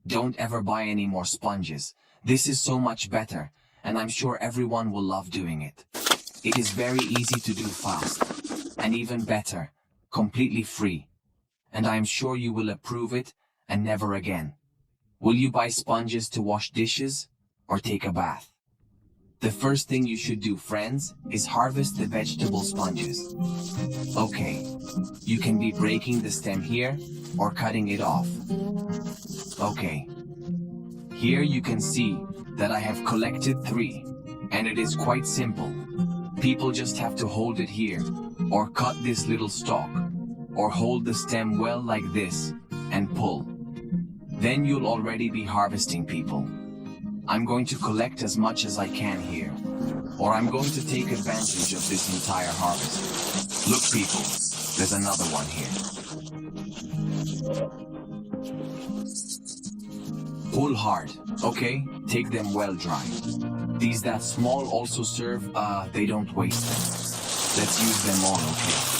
Don't ever buy any more sponges. This is so much better, and I'm sure everyone will love doing it. It is very easy to do fast, and even better, completely free. And I am sure you will approve it, and never again. Will you buy sponges to wash dishes, or take a bath? The first thing you should do, friends, is harvest the vegetable sponges. Okay, you can be breaking the stem here, or cutting it off. Okay. Here you can see that I have collected 3, and it is quite simple. People just have to hold it here, or cut this little stalk, or hold the stem well like this, and pull. Then you'll already be harvesting, people. I'm going to collect as much as I can here, or I'm going to take advantage of this entire harvest. Look, people, there's another one here. Pull hard, okay? Take them well dry. These that small also serve, they don't waste them. Let's use them all, okay?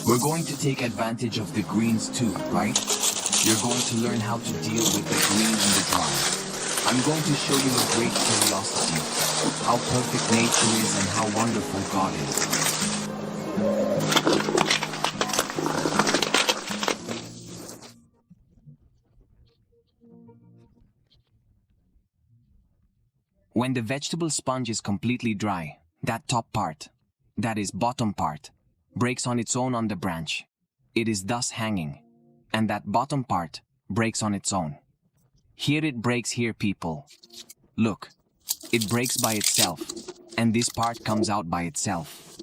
We're going to take advantage of the greens too, right? You're going to learn how to deal with the green and the dry. I'm going to show you a great curiosity, how perfect nature is and how wonderful God is. When the vegetable sponge is completely dry, that top part, that is bottom part, breaks on its own on the branch. It is thus hanging, and that bottom part breaks on its own. Here it breaks here, people. Look, it breaks by itself, and this part comes out by itself.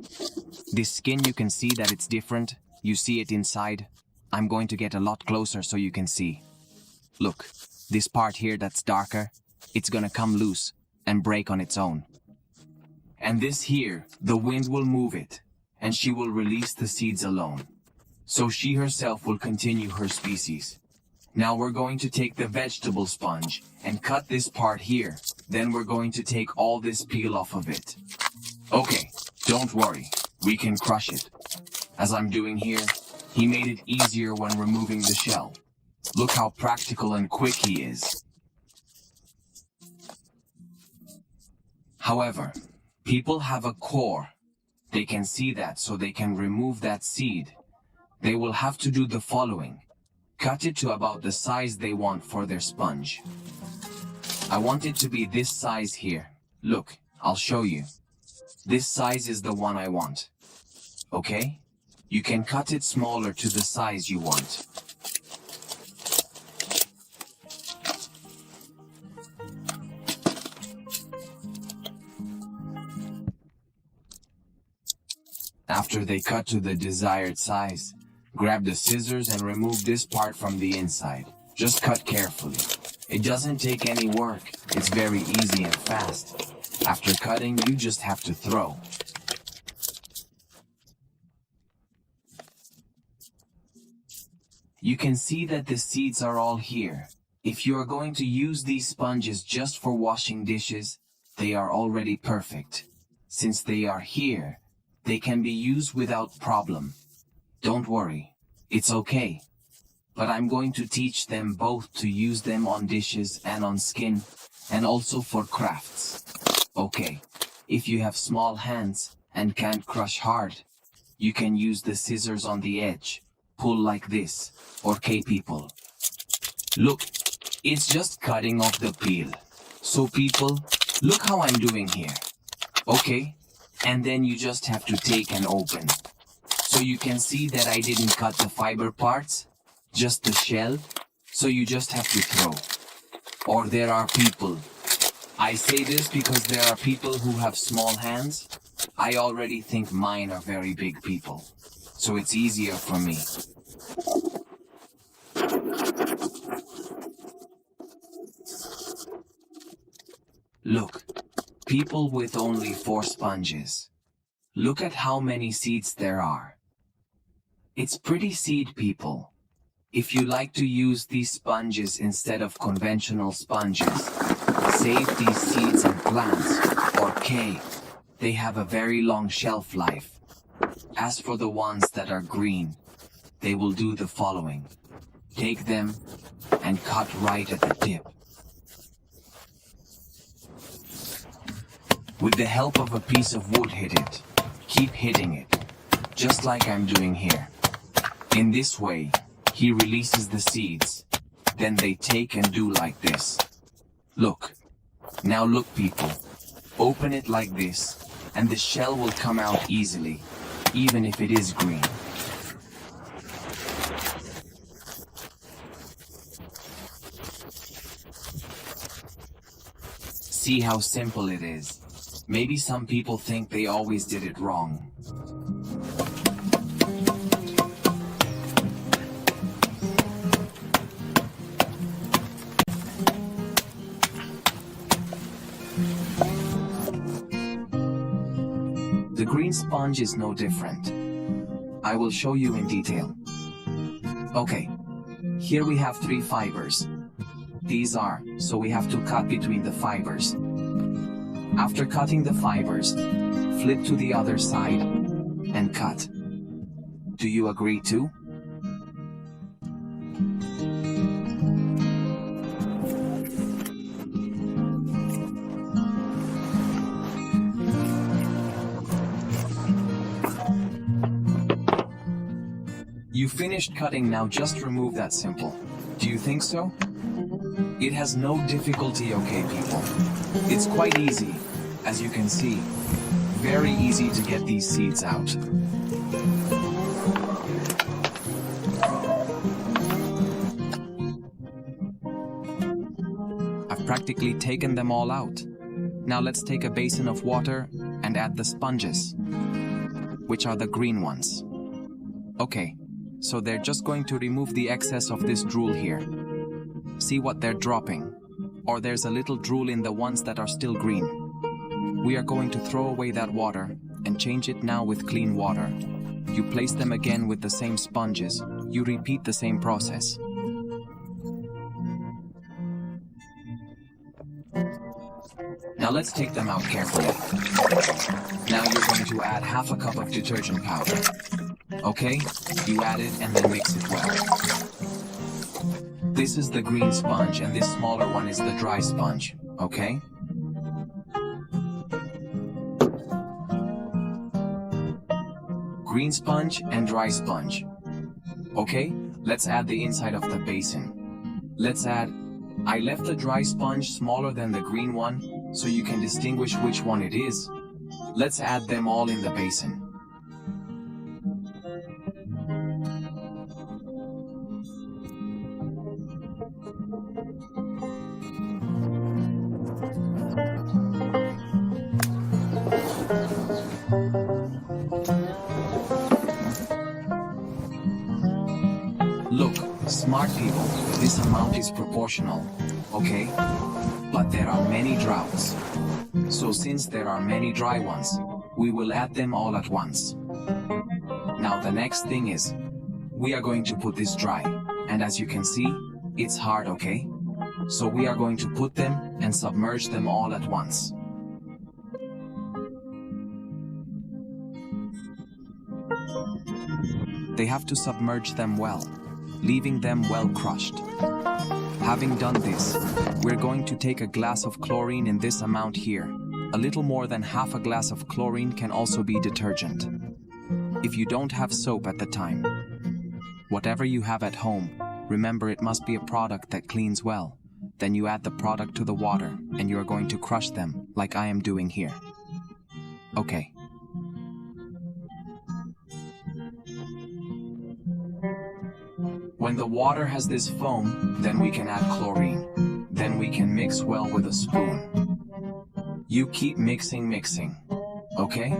This skin, you can see that it's different. You see it inside. I'm going to get a lot closer so you can see. Look, this part here that's darker, it's gonna come loose and break on its own. And this here, the wind will move it, and she will release the seeds alone. So she herself will continue her species. Now we're going to take the vegetable sponge and cut this part here. Then we're going to take all this peel off of it. Okay, don't worry, we can crush it. As I'm doing here, he made it easier when removing the shell. Look how practical and quick he is. However, people have a core. They can see that, so they can remove that seed. They will have to do the following. Cut it to about the size they want for their sponge. I want it to be this size here. Look, I'll show you. This size is the one I want. Okay? You can cut it smaller to the size you want. After they cut to the desired size, grab the scissors and remove this part from the inside. Just cut carefully. It doesn't take any work. It's very easy and fast. After cutting, you just have to throw. You can see that the seeds are all here. If you are going to use these sponges just for washing dishes, they are already perfect. Since they are here, they can be used without problem. Don't worry, it's okay. But I'm going to teach them both to use them on dishes and on skin, and also for crafts. Okay, if you have small hands and can't crush hard, you can use the scissors on the edge. Pull like this, okay, people? Look, it's just cutting off the peel. So people, look how I'm doing here. Okay? And then you just have to take and open. So you can see that I didn't cut the fiber parts, just the shell. So you just have to throw. Or there are people. I say this because there are people who have small hands. I already think mine are very big people. So it's easier for me. Look, people with only 4 sponges. Look at how many seeds there are. It's pretty seed, people. If you like to use these sponges instead of conventional sponges, save these seeds and plants, or K. They have a very long shelf life. As for the ones that are green, they will do the following. Take them and cut right at the tip. With the help of a piece of wood, hit it. Keep hitting it, just like I'm doing here. In this way, he releases the seeds. Then they take and do like this. Look. Now look, people. Open it like this, and the shell will come out easily, even if it is green. See how simple it is. Maybe some people think they always did it wrong. The green sponge is no different. I will show you in detail. Okay, here we have 3 fibers. These are, so we have to cut between the fibers. After cutting the fibers, flip to the other side and cut. Do you agree too? You finished cutting, now just remove that simple. Do you think so? It has no difficulty, okay, people? It's quite easy, as you can see. Very easy to get these seeds out. I've practically taken them all out. Now let's take a basin of water and add the sponges, which are the green ones. Okay, so they're just going to remove the excess of this drool here. See what they're dropping, or there's a little drool in the ones that are still green. We are going to throw away that water and change it now with clean water. You place them again with the same sponges. You repeat the same process. Now let's take them out carefully. Now you're going to add half a cup of detergent powder. Okay, you add it and then mix it well. This is the green sponge and this smaller one is the dry sponge, okay? Green sponge and dry sponge. Okay, let's add the inside of the basin. Let's add, I left the dry sponge smaller than the green one, so you can distinguish which one it is. Let's add them all in the basin. Look, smart people, this amount is proportional, okay? But there are many droughts. So since there are many dry ones, we will add them all at once. Now the next thing is, we are going to put this dry, and as you can see, it's hard, okay? So we are going to put them and submerge them all at once. They have to submerge them well, leaving them well crushed. Having done this, we're going to take a glass of chlorine in this amount here. A little more than half a glass of chlorine can also be detergent. If you don't have soap at the time, whatever you have at home, remember it must be a product that cleans well. Then you add the product to the water and you are going to crush them like I am doing here. Okay. When the water has this foam, then we can add chlorine. Then we can mix well with a spoon. You keep mixing, okay?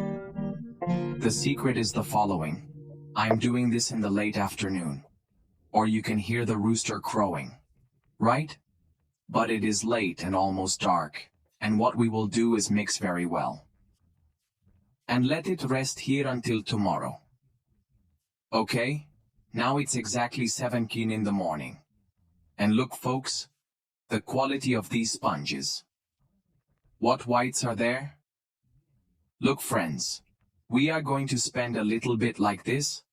The secret is the following. I'm doing this in the late afternoon. Or you can hear the rooster crowing. Right? But it is late and almost dark. And what we will do is mix very well. And let it rest here until tomorrow. Okay? Now it's exactly 7 in the morning. And look folks, the quality of these sponges. What whites are there? Look friends, we are going to spend a little bit like this.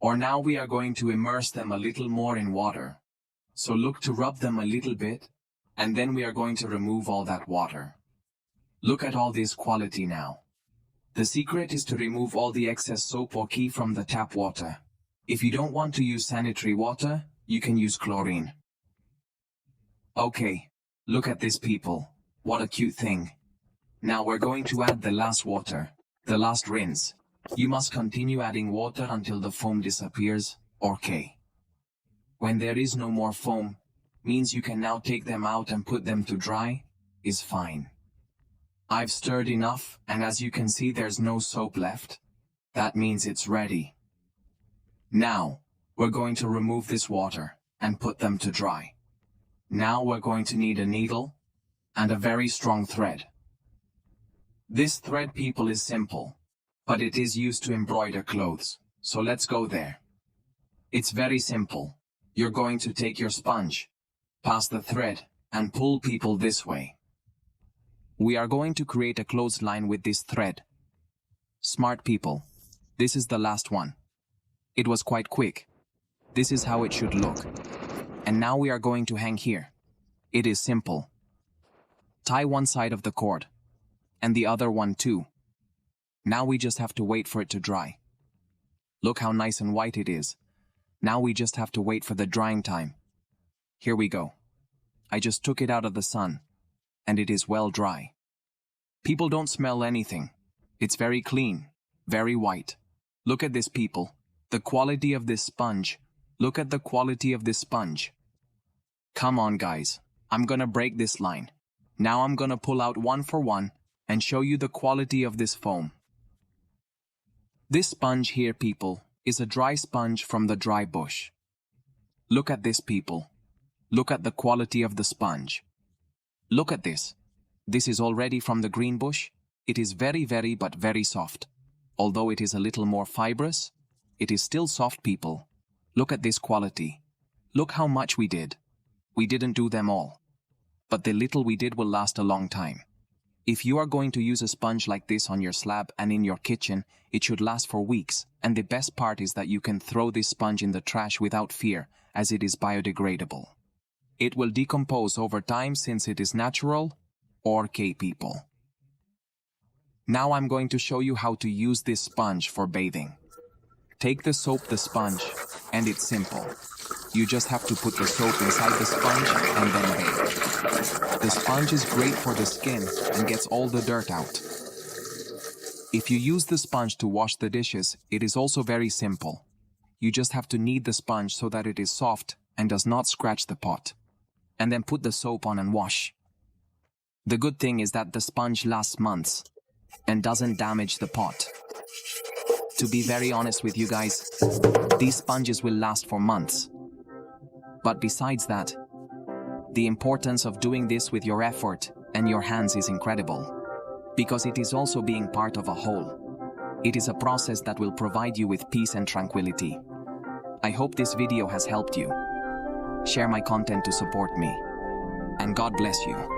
Or now we are going to immerse them a little more in water. So look to rub them a little bit, and then we are going to remove all that water. Look at all this quality now. The secret is to remove all the excess soap or key from the tap water. If you don't want to use sanitary water, you can use chlorine. Okay, look at this people. What a cute thing. Now we're going to add the last water, the last rinse. You must continue adding water until the foam disappears, okay. When there is no more foam, means you can now take them out and put them to dry, is fine. I've stirred enough, and as you can see there's no soap left. That means it's ready. Now, we're going to remove this water, and put them to dry. Now we're going to need a needle, and a very strong thread. This thread people is simple, but it is used to embroider clothes, so let's go there. It's very simple. You're going to take your sponge, pass the thread, and pull people this way. We are going to create a clothesline with this thread. Smart people, this is the last one. It was quite quick. This is how it should look. And now we are going to hang here. It is simple. Tie one side of the cord, and the other one too. Now we just have to wait for it to dry. Look how nice and white it is. Now we just have to wait for the drying time. Here we go. I just took it out of the sun, and it is well dry. People don't smell anything. It's very clean, very white. Look at this people. The quality of this sponge. Look at the quality of this sponge. Come on guys, I'm gonna break this line. Now I'm gonna pull out one for one and show you the quality of this foam. This sponge here people is a dry sponge from the dry bush. Look at this people. Look at the quality of the sponge. Look at this. This is already from the green bush. It is very but very soft. Although it is a little more fibrous, it is still soft people. Look at this quality. Look how much we did. We didn't do them all. But the little we did will last a long time. If you are going to use a sponge like this on your slab and in your kitchen, it should last for weeks, and the best part is that you can throw this sponge in the trash without fear, as it is biodegradable. It will decompose over time since it is natural, okay people. Now I'm going to show you how to use this sponge for bathing. Take the soap, the sponge, and it's simple. You just have to put the soap inside the sponge and then bathe. The sponge is great for the skin and gets all the dirt out. If you use the sponge to wash the dishes, it is also very simple. You just have to knead the sponge so that it is soft and does not scratch the pot. And then put the soap on and wash. The good thing is that the sponge lasts months and doesn't damage the pot. To be very honest with you guys, these sponges will last for months. But besides that, the importance of doing this with your effort and your hands is incredible. Because it is also being part of a whole. It is a process that will provide you with peace and tranquility. I hope this video has helped you. Share my content to support me. And God bless you.